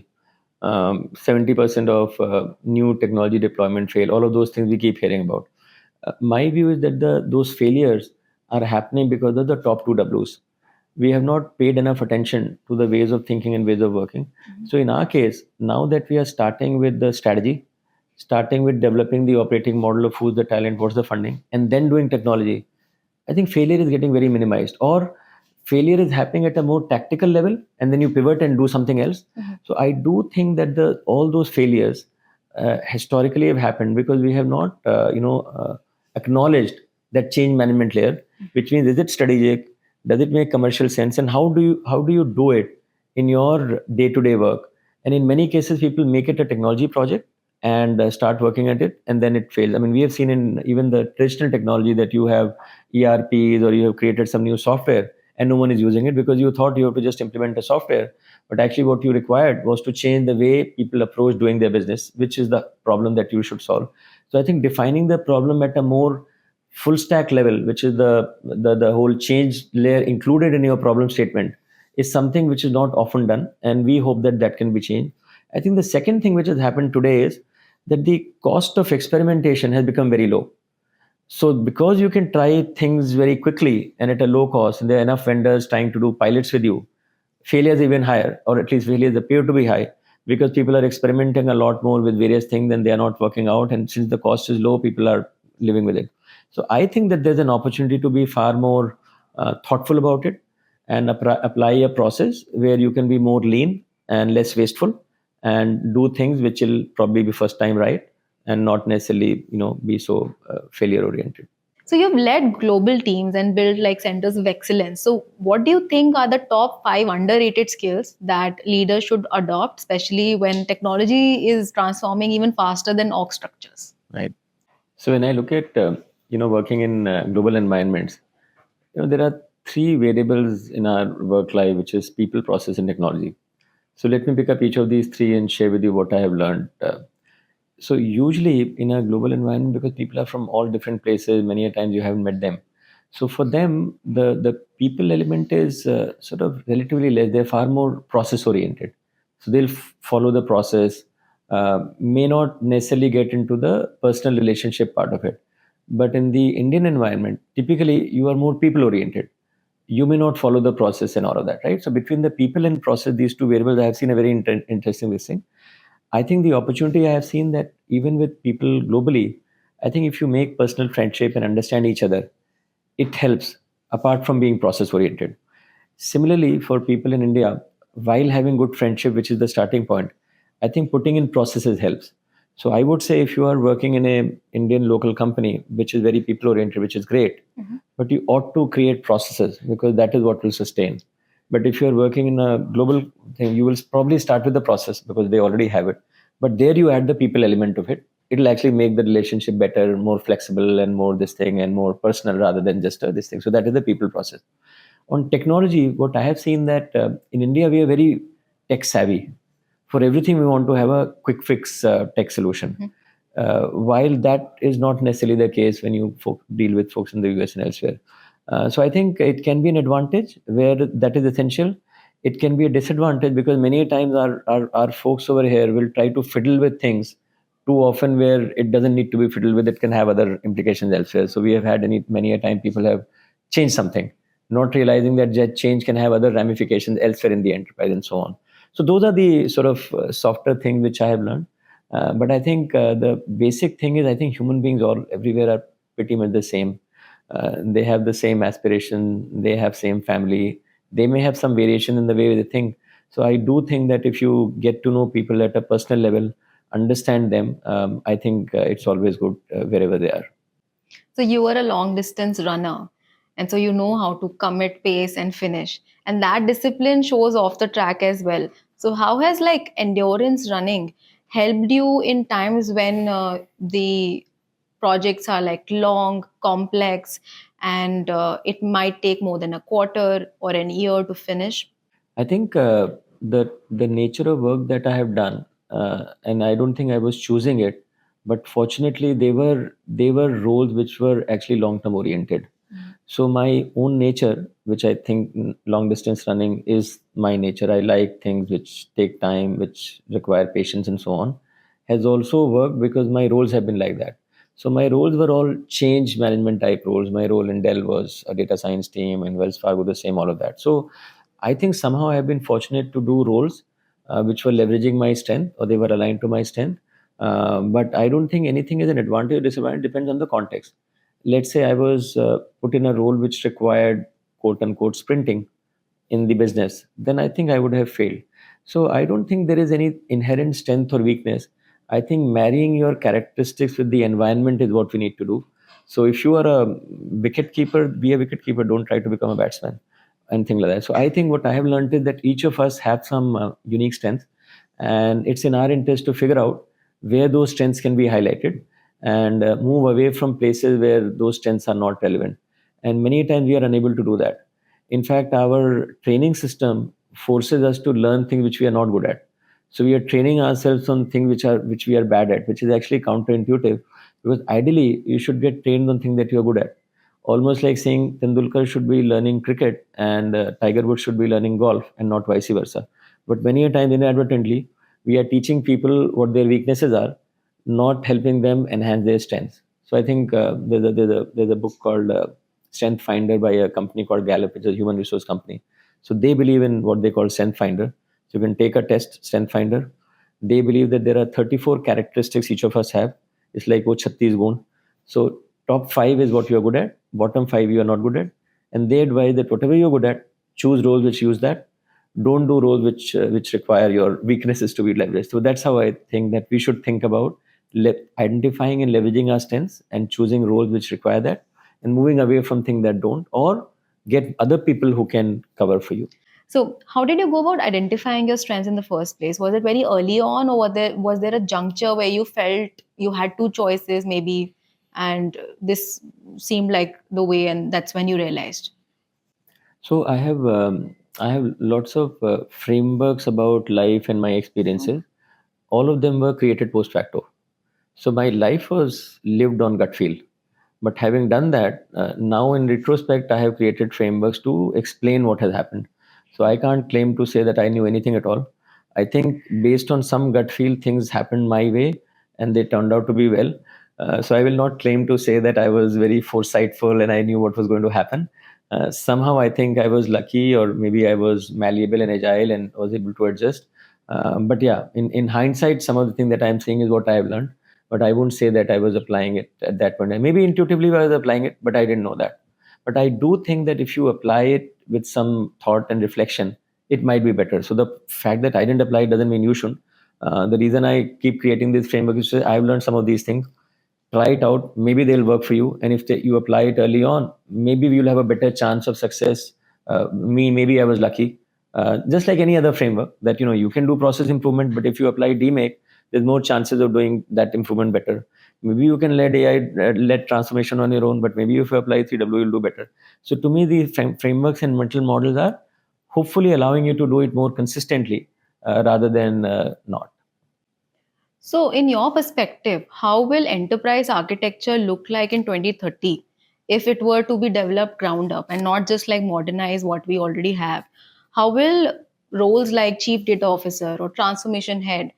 70% of new technology deployment fail, all of those things we keep hearing about. My view is that those failures are happening because of the top two Ws. We have not paid enough attention to the ways of thinking and ways of working. So in our case, now that we are starting with the strategy, starting with developing the operating model of who's the talent, what's the funding, and then doing technology, I think failure is getting very minimized, or failure is happening at a more tactical level, and then you pivot and do something else. So I do think that the all those failures historically have happened because we have not, acknowledged that change management layer, which means is it strategic, does it make commercial sense, and how do you do it in your day to day work? And in many cases, people make it a technology project and start working at it, and then it fails. I mean, we have seen in even the traditional technology that you have ERPs or you have created some new software and no one is using it because you thought you have to just implement a software. But actually, what you required was to change the way people approach doing their business, which is the problem that you should solve. So I think defining the problem at a more full stack level, which is the whole change layer included in your problem statement, is something which is not often done, and we hope that that can be changed. I think the second thing which has happened today is that the cost of experimentation has become very low. So because you can try things very quickly and at a low cost, and there are enough vendors trying to do pilots with you, failures even higher, or at least failures appear to be high because people are experimenting a lot more with various things and they are not working out. And since the cost is low, people are living with it. So I think that there's an opportunity to be far more thoughtful about it and apply a process where you can be more lean and less wasteful and do things which will probably be first time right and not necessarily be so failure oriented. So you've led global teams and built like centers of excellence. So what do you think are the top 5 underrated skills that leaders should adopt, especially when technology is transforming even faster than org structures? Right. So when I look at working in global environments, there are three variables in our work life, which is people, process, and technology. So let me pick up each of these three and share with you what I have learned. So usually in a global environment, because people are from all different places, many a times you haven't met them. So for them, the people element is sort of relatively less. They're far more process oriented. So they'll follow the process, may not necessarily get into the personal relationship part of it. But in the Indian environment, typically you are more people oriented. You may not follow the process and all of that, right? So between the people and process, these two variables, I have seen a very interesting thing. I think the opportunity I have seen that even with people globally, I think if you make personal friendship and understand each other, it helps apart from being process oriented. Similarly, for people in India, while having good friendship, which is the starting point, I think putting in processes helps. So I would say if you are working in a Indian local company, which is very people oriented, which is great, but you ought to create processes because that is what will sustain. But if you're working in a global thing, you will probably start with the process because they already have it. But there you add the people element of it. It'll actually make the relationship better, more flexible, and more this thing and more personal rather than just this thing. So that is the people process. On technology, what I have seen that in India we are very tech savvy. For everything, we want to have a quick fix tech solution. While that is not necessarily the case when you deal with folks in the US and elsewhere. So I think it can be an advantage where that is essential. It can be a disadvantage because many times our folks over here will try to fiddle with things too often where it doesn't need to be fiddled with. It can have other implications elsewhere. So we have had many a time people have changed something, not realizing that that change can have other ramifications elsewhere in the enterprise and so on. So those are the sort of softer things which I have learned. But I think the basic thing is I think human beings all everywhere are pretty much the same. They have the same aspiration. They have same family. They may have some variation in the way they think. So I do think that if you get to know people at a personal level, understand them, I think it's always good wherever they are. So you were a long distance runner. And so you know how to commit, pace, and finish. And that discipline shows off the track as well. So how has like endurance running helped you in times when the projects are like long, complex, and it might take more than a quarter or an year to finish? I think the nature of work that I have done, and I don't think I was choosing it, but fortunately they were roles which were actually long term oriented. So my own nature, which I think long distance running is my nature, I like things which take time, which require patience and so on, has also worked because my roles have been like that. So my roles were all change management type roles. My role in Dell was a data science team, and Wells Fargo the same, all of that. So I think somehow I have been fortunate to do roles which were leveraging my strength, or they were aligned to my strength. But I don't think anything is an advantage or disadvantage. It depends on the context. Let's say I was put in a role which required quote unquote sprinting in the business, then I think I would have failed. So I don't think there is any inherent strength or weakness. I think marrying your characteristics with the environment is what we need to do. So if you are a wicket keeper, be a wicket keeper. Don't try to become a batsman and things like that. So I think what I have learned is that each of us have some unique strengths, and it's in our interest to figure out where those strengths can be highlighted and move away from places where those strengths are not relevant. And many times we are unable to do that. In fact, our training system forces us to learn things which we are not good at. So we are training ourselves on things which we are bad at, which is actually counterintuitive, because ideally you should get trained on things that you are good at. Almost like saying Tendulkar should be learning cricket and Tiger Woods should be learning golf, and not vice versa. But many a time inadvertently we are teaching people what their weaknesses are, not helping them enhance their strengths. So I think there's a book called Strength Finder by a company called Gallup, which is a human resource company. So they believe in what they call Strength Finder. So you can take a test, Strength Finder. They believe that there are 34 characteristics each of us have. It's like wo 36 gun. So top five is what you are good at, bottom five you are not good at, and they advise that whatever you're good at, choose roles which use that. Don't do roles which require your weaknesses to be leveraged. So that's how I think that we should think about identifying and leveraging our strengths and choosing roles which require that, and moving away from things that don't, or get other people who can cover for you. So, how did you go about identifying your strengths in the first place? Was it very early on, or was there a juncture where you felt you had two choices, maybe, and this seemed like the way, and that's when you realized? So I have lots of frameworks about life and my experiences. All of them were created post facto. So my life was lived on gut feel. But having done that, now in retrospect, I have created frameworks to explain what has happened. So I can't claim to say that I knew anything at all. I think based on some gut feel, things happened my way and they turned out to be well. So I will not claim to say that I was very foresightful and I knew what was going to happen. Somehow I think I was lucky, or maybe I was malleable and agile and was able to adjust. But yeah, in hindsight, some of the things that I'm saying is what I have learned, but I won't say that I was applying it at that point. And maybe intuitively I was applying it, but I didn't know that. But I do think that if you apply it with some thought and reflection, it might be better. So the fact that I didn't apply it doesn't mean you shouldn't. The reason I keep creating this framework is that I've learned some of these things. Try it out. Maybe they'll work for you. And if you apply it early on, maybe you'll have a better chance of success. Maybe I was lucky. Just like any other framework that you can do process improvement, but if you apply DMake, there's more chances of doing that improvement better. Maybe you can let AI let transformation on your own, but maybe if you apply 3W, you'll do better. So to me, the frameworks and mental models are hopefully allowing you to do it more consistently rather than not. So, in your perspective, how will enterprise architecture look like in 2030 if it were to be developed ground up and not just like modernize what we already have? How will roles like chief data officer or transformation head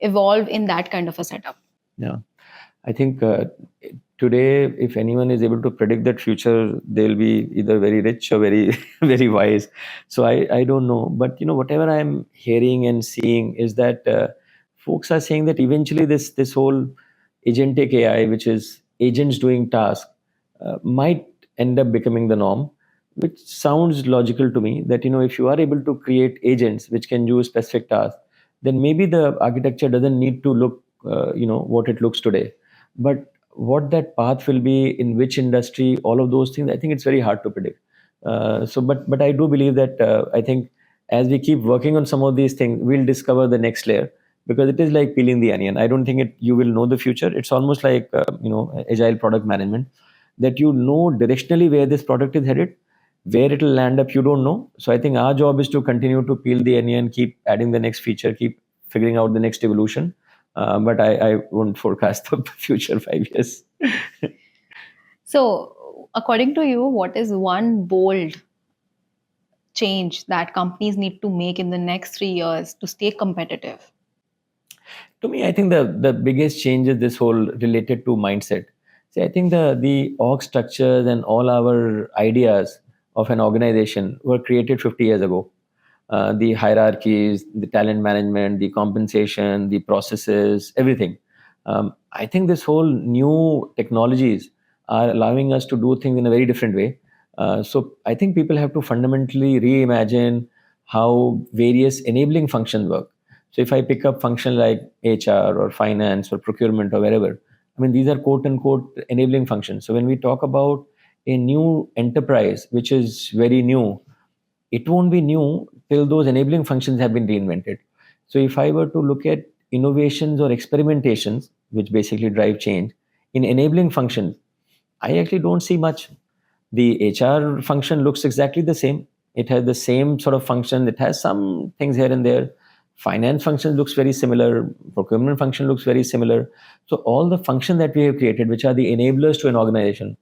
evolve in that kind of a setup? Yeah. I think today, if anyone is able to predict that future, they'll be either very rich or very, very wise. So I don't know. But whatever I'm hearing and seeing is that folks are saying that eventually this whole agentic AI, which is agents doing tasks, might end up becoming the norm, which sounds logical to me. That if you are able to create agents which can do specific tasks, then maybe the architecture doesn't need to look what it looks today. But what that path will be, in which industry, all of those things, I think it's very hard to predict. But I do believe that I think as we keep working on some of these things, we'll discover the next layer, because it is like peeling the onion. I don't think you will know the future. It's almost like agile product management, that directionally where this product is headed, Where it'll land up, you don't know. So I think our job is to continue to peel the onion, keep adding the next feature, keep figuring out the next evolution. But I won't forecast the future 5 years. So, according to you, what is one bold change that companies need to make in the next 3 years to stay competitive? To me, I think the biggest change is this whole related to mindset. See, I think the org structures and all our ideas of an organization were created 50 years ago. The hierarchies, the talent management, the compensation, the processes, everything. I think this whole new technologies are allowing us to do things in a very different way. So I think people have to fundamentally reimagine how various enabling functions work. So if I pick up function like HR or finance or procurement or wherever, I mean, these are quote unquote enabling functions. So when we talk about a new enterprise, which is very new, it won't be new till those enabling functions have been reinvented. So if I were to look at innovations or experimentations, which basically drive change, in enabling functions, I actually don't see much. The HR function looks exactly the same. It has the same sort of function. It has some things here and there. Finance function looks very similar. Procurement function looks very similar. So all the functions that we have created, which are the enablers to an organization,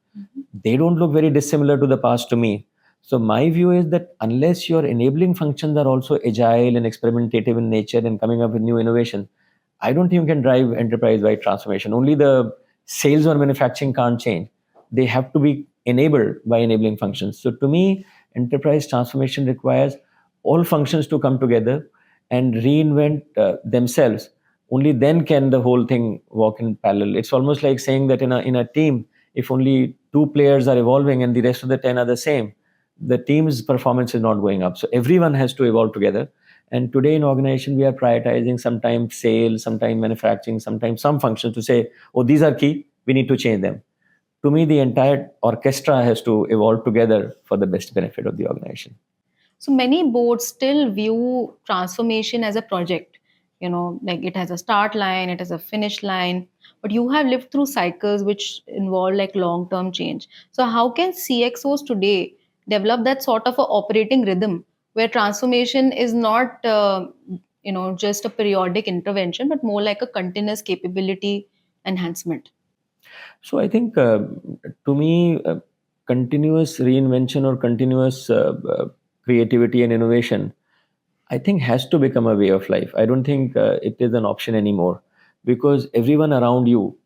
they don't look very dissimilar to the past to me. So my view is that unless your enabling functions are also agile and experimentative in nature and coming up with new innovation, I don't think you can drive enterprise-wide transformation. Only the sales or manufacturing can't change. They have to be enabled by enabling functions. So to me, enterprise transformation requires all functions to come together and reinvent themselves. Only then can the whole thing walk in parallel. It's almost like saying that in a team, if only two players are evolving and the rest of the 10 are the same, the team's performance is not going up. So everyone has to evolve together. And today in organization, we are prioritizing sometimes sales, sometimes manufacturing, sometimes some functions to say, oh, these are key, we need to change them. To me, the entire orchestra has to evolve together for the best benefit of the organization. So many boards still view transformation as a project, like it has a start line, it has a finish line, but you have lived through cycles which involve like long term change. So, how can CXOs today develop that sort of a operating rhythm where transformation is not, just a periodic intervention, but more like a continuous capability enhancement? So I think to me, continuous reinvention or continuous creativity and innovation, I think has to become a way of life. I don't think it is an option anymore because everyone around you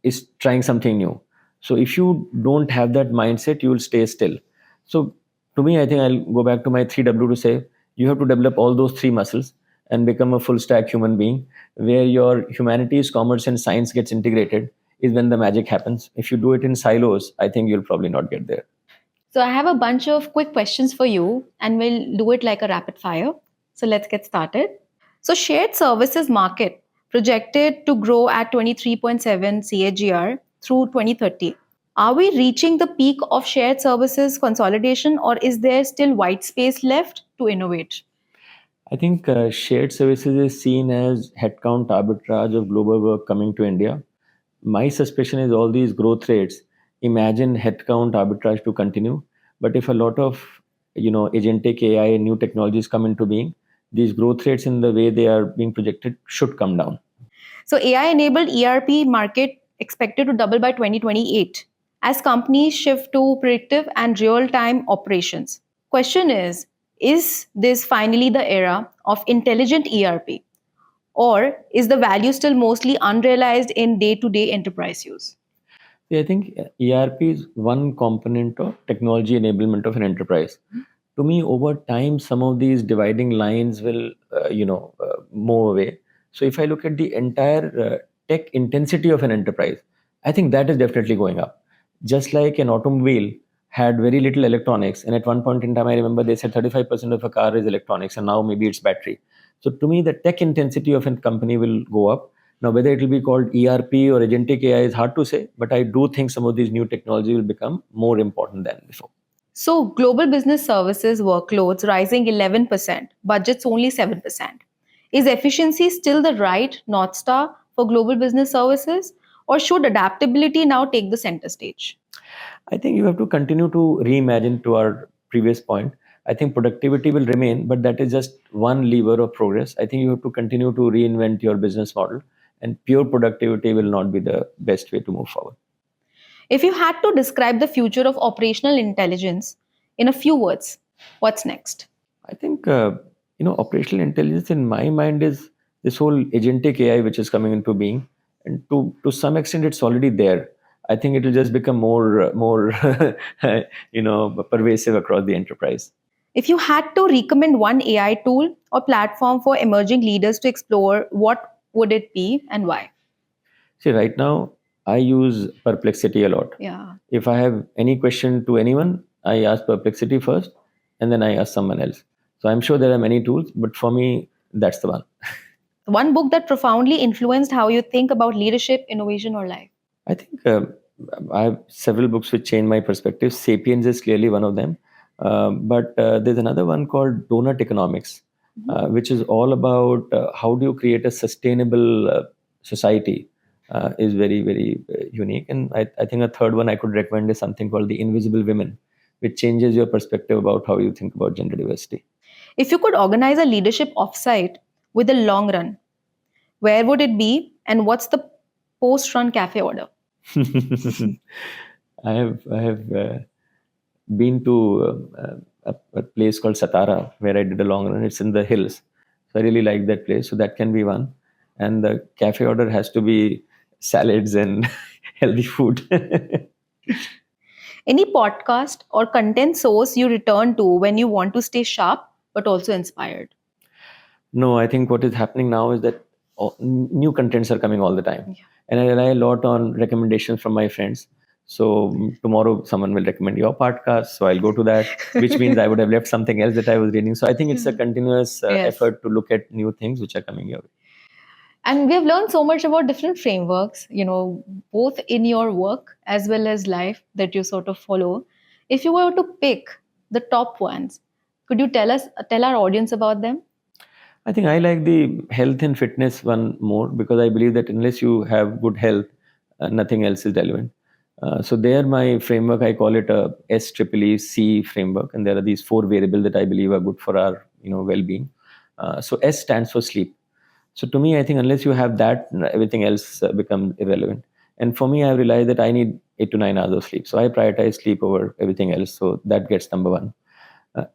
is trying something new. So if you don't have that mindset, you will stay still. So to me, I think I'll go back to my 3W to say you have to develop all those three muscles and become a full stack human being where your humanities, commerce, and science gets integrated is when the magic happens. If you do it in silos, I think you'll probably not get there. So, I have a bunch of quick questions for you, and we'll do it like a rapid fire. So, let's get started. So, shared services market projected to grow at 23.7 CAGR through 2030. Are we reaching the peak of shared services consolidation, or is there still white space left to innovate? I think shared services is seen as headcount arbitrage of global work coming to India. My suspicion is all these growth rates imagine headcount arbitrage to continue. But if a lot of agentic AI and new technologies come into being, these growth rates in the way they are being projected should come down. So, AI enabled ERP market expected to double by 2028 as companies shift to predictive and real time operations. Question is this finally the era of intelligent ERP? Or is the value still mostly unrealized in day to day enterprise use? Yeah, I think ERP is one component of technology enablement of an enterprise. To me, over time, some of these dividing lines will, move away. So if I look at the entire tech intensity of an enterprise, I think that is definitely going up. Just like an automobile had very little electronics, and at one point in time, I remember they said 35% of a car is electronics, and now maybe it's battery. So to me, the tech intensity of a company will go up. Now, whether it will be called ERP or agentic AI is hard to say, but I do think some of these new technology will become more important than before. So, global business services workloads rising 11%, budgets only 7%. Is efficiency still the right North Star for global business services, or should adaptability now take the center stage? I think you have to continue to reimagine to our previous point, I think productivity will remain, but that is just one lever of progress. I think you have to continue to reinvent your business model, and pure productivity will not be the best way to move forward. If you had to describe the future of operational intelligence in a few words, what's next? I think operational intelligence in my mind is this whole agentic AI which is coming into being, and to some extent it's already there. I think it will just become more pervasive across the enterprise. If you had to recommend one AI tool or platform for emerging leaders to explore, what would it be and why? See, right now I use Perplexity a lot. Yeah. If I have any question to anyone, I ask Perplexity first, and then I ask someone else. So I'm sure there are many tools, but for me, that's the one. One book that profoundly influenced how you think about leadership, innovation, or life. I think I have several books which change my perspective. Sapiens is clearly one of them. But there's another one called Donut Economics, which is all about how do you create a sustainable society. Is very, very unique. And I think a third one I could recommend is something called The Invisible Women, which changes your perspective about how you think about gender diversity. If you could organize a leadership offsite with a long run, where would it be and what's the post run cafe order? I have been to a place called Satara where I did a long run. It's in the hills, so I really like that place. So that can be one, and the cafe order has to be salads and healthy food. Any podcast or content source you return to when you want to stay sharp but also inspired? No, I think what is happening now is that new contents are coming all the time. Yeah. And I rely a lot on recommendations from my friends. So tomorrow someone will recommend your podcast, so I'll go to that, which means I would have left something else that I was reading. So I think it's a continuous Yes. effort to look at new things which are coming your way. And we have learned so much about different frameworks, both in your work as well as life that you sort of follow. If you were to pick the top ones, could you tell our audience about them? I think I like the health and fitness one more because I believe that unless you have good health, nothing else is relevant. So there, my framework, I call it a SEEC framework, and there are these four variables that I believe are good for our well-being. So S stands for sleep. So to me, I think unless you have that, everything else becomes irrelevant. And for me, I realized that I need 8 to 9 hours of sleep. So I prioritize sleep over everything else. So that gets number one.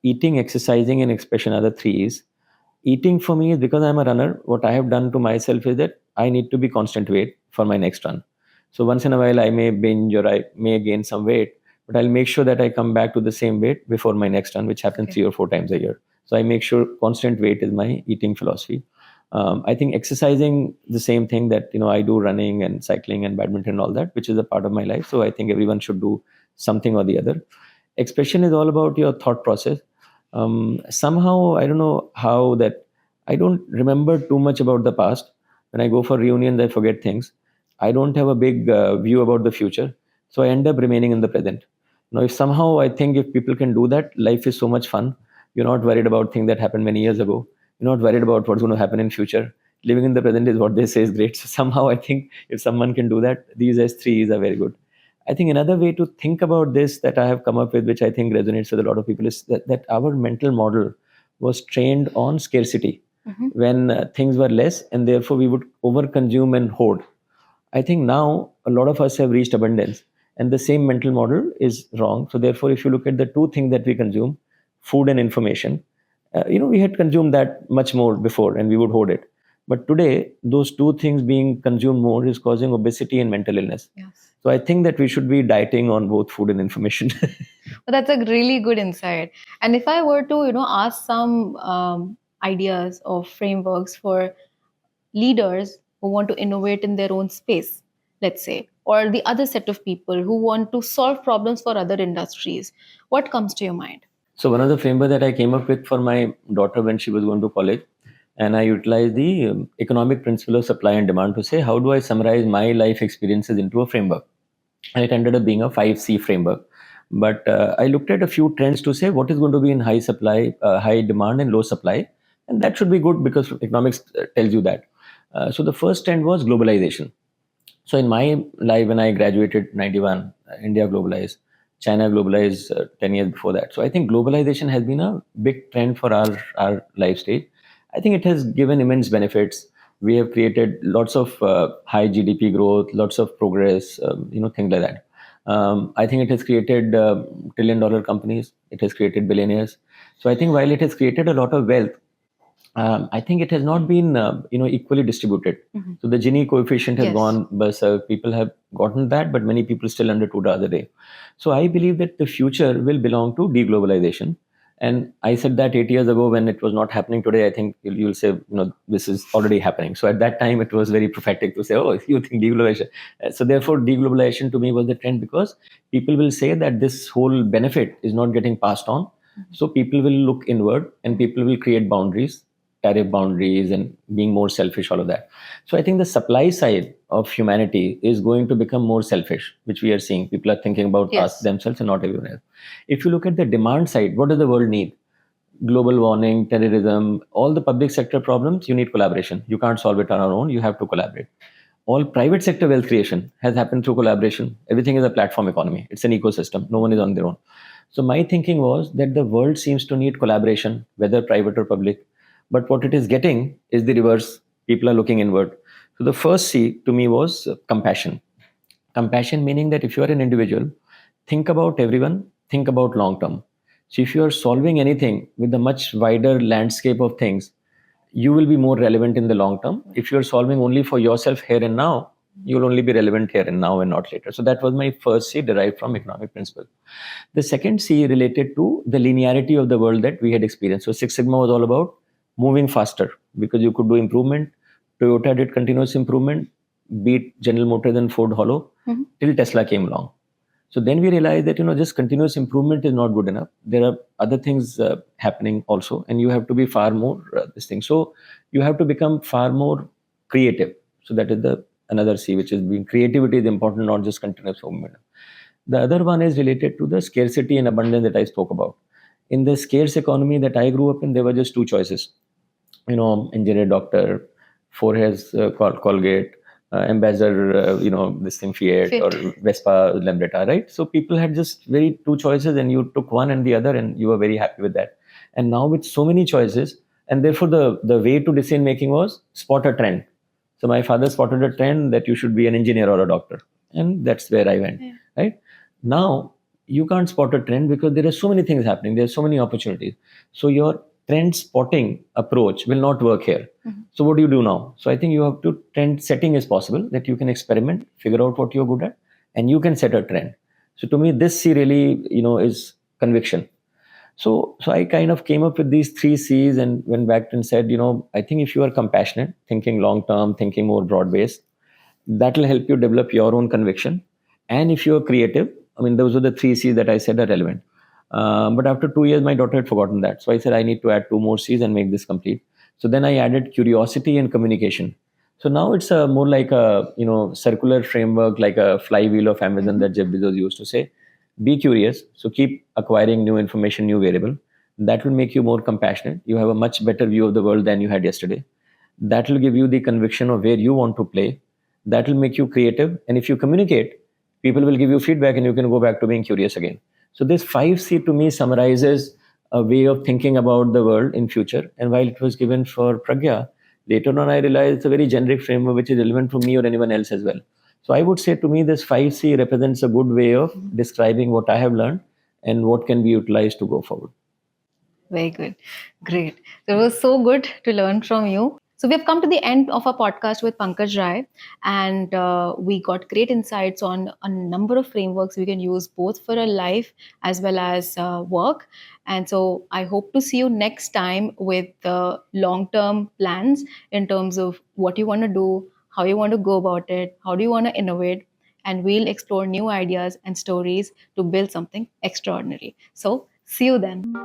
Eating, exercising, and expression are the three E's. Eating for me is because I'm a runner. What I have done to myself is that I need to be constant weight for my next run. So once in a while, I may binge or I may gain some weight, but I'll make sure that I come back to the same weight before my next run, which happens 3 or 4 times a year. So I make sure constant weight is my eating philosophy. I think exercising the same thing that I do running and cycling and badminton and all that, which is a part of my life. So I think everyone should do something or the other. Expression is all about your thought process. Somehow I don't know how that I don't remember too much about the past. When I go for reunions, I forget things. I don't have a big view about the future, so I end up remaining in the present. Now, if somehow I think if people can do that, life is so much fun. You're not worried about things that happened many years ago. You're not worried about what's going to happen in future. Living in the present is what they say is great. So somehow I think if someone can do that, these S3s are very good. I think another way to think about this that I have come up with, which I think resonates with a lot of people, is that our mental model was trained on scarcity when things were less, and therefore we would overconsume and hoard. I think now a lot of us have reached abundance, and the same mental model is wrong. So therefore, if you look at the two things that we consume, food and information, we had consumed that much more before, and we would hoard it. But today, those two things being consumed more is causing obesity and mental illness. Yes. So I think that we should be dieting on both food and information. Well, that's a really good insight. And if I were to, ask some ideas or frameworks for leaders who want to innovate in their own space, let's say, or the other set of people who want to solve problems for other industries, what comes to your mind? So one of the framework that I came up with for my daughter when she was going to college, and I utilized the economic principle of supply and demand to say, how do I summarize my life experiences into a framework? And it ended up being a 5C framework. But I looked at a few trends to say what is going to be in high supply, high demand, and low supply. And that should be good because economics tells you that. So the first trend was globalization. So in my life, when I graduated 91, India globalized. China globalized 10 years before that. So I think globalization has been a big trend for our life stage. I think it has given immense benefits. We have created lots of high GDP growth, lots of progress, things like that. I think it has created trillion-dollar companies. It has created billionaires. So I think while it has created a lot of wealth, I think it has not been equally distributed. Mhm. So the Gini coefficient has Yes. gone berserk. People have gotten that, but many people still understood the other day. So I believe that the future will belong to deglobalization. And I said that 8 years ago when it was not happening. Today, I think you'll say, this is already happening. So at that time, it was very prophetic to say, oh, you think deglobalization. So therefore, deglobalization to me was the trend because people will say that this whole benefit is not getting passed on. So people will look inward and people will create boundaries, tariff boundaries, and being more selfish, all of that. So I think the supply side of humanity is going to become more selfish, which we are seeing. People are thinking about Yes. us, themselves, and not everyone else. If you look at the demand side, what does the world need? Global warming, terrorism, all the public sector problems, you need collaboration. You can't solve it on our own. You have to collaborate. All private sector wealth creation has happened through collaboration. Everything is a platform economy. It's an ecosystem. No one is on their own. So my thinking was that the world seems to need collaboration, whether private or public. But what it is getting is the reverse. People are looking inward. So the first C to me was compassion. Compassion meaning that if you are an individual, think about everyone, think about long term. So if you are solving anything with a much wider landscape of things, you will be more relevant in the long term. If you're solving only for yourself here and now, you'll only be relevant here and now and not later. So that was my first C derived from economic principle. The second C related to the linearity of the world that we had experienced. So Six Sigma was all about moving faster because you could do improvement. Toyota did continuous improvement, beat General Motors and Ford Hollow till Tesla came along. So then we realized that just continuous improvement is not good enough. There are other things happening also, and you have to be far more this thing. So you have to become far more creative. So that is the another C, which is being creativity is important, not just continuous improvement. The other one is related to the scarcity and abundance that I spoke about. In the scarce economy that I grew up in, there were just two choices. Engineer, doctor, foreheads, Colgate, ambassador, this thing Fiat Fit. or Vespa Lambretta, right? So people had just very two choices, and you took one and the other, and you were very happy with that. And now with so many choices, and therefore the way to decision making was spot a trend. So my father spotted a trend that you should be an engineer or a doctor, and that's where I went. Yeah. Right now, you can't spot a trend because there are so many things happening. There are so many opportunities. So your trend spotting approach will not work here. So what do you do now? So I think you have to trend setting is possible that you can experiment, figure out what you're good at, and you can set a trend. So to me, this C really, is conviction. So I kind of came up with these three C's and went back and said, I think if you are compassionate, thinking long term, thinking more broad based, that will help you develop your own conviction. And if you're creative, I mean, those are the three C's that I said are relevant. But after 2 years, my daughter had forgotten that. So I said, I need to add two more C's and make this complete. So then I added curiosity and communication. So now it's a more like a circular framework, like a flywheel of Amazon that Jeff Bezos used to say. Be curious. So keep acquiring new information, new variable. That will make you more compassionate. You have a much better view of the world than you had yesterday. That will give you the conviction of where you want to play. That will make you creative. And if you communicate, people will give you feedback and you can go back to being curious again. So this 5C to me summarizes a way of thinking about the world in future. And while it was given for Pragya, later on I realized it's a very generic framework which is relevant for me or anyone else as well. So I would say to me this 5C represents a good way of describing what I have learned and what can be utilized to go forward. Very good. Great. So it was so good to learn from you. So we have come to the end of our podcast with Pankaj Rai, and we got great insights on a number of frameworks we can use both for a life as well as work. And so I hope to see you next time with long-term plans in terms of what you want to do, how you want to go about it, how do you want to innovate, and we'll explore new ideas and stories to build something extraordinary. So see you then.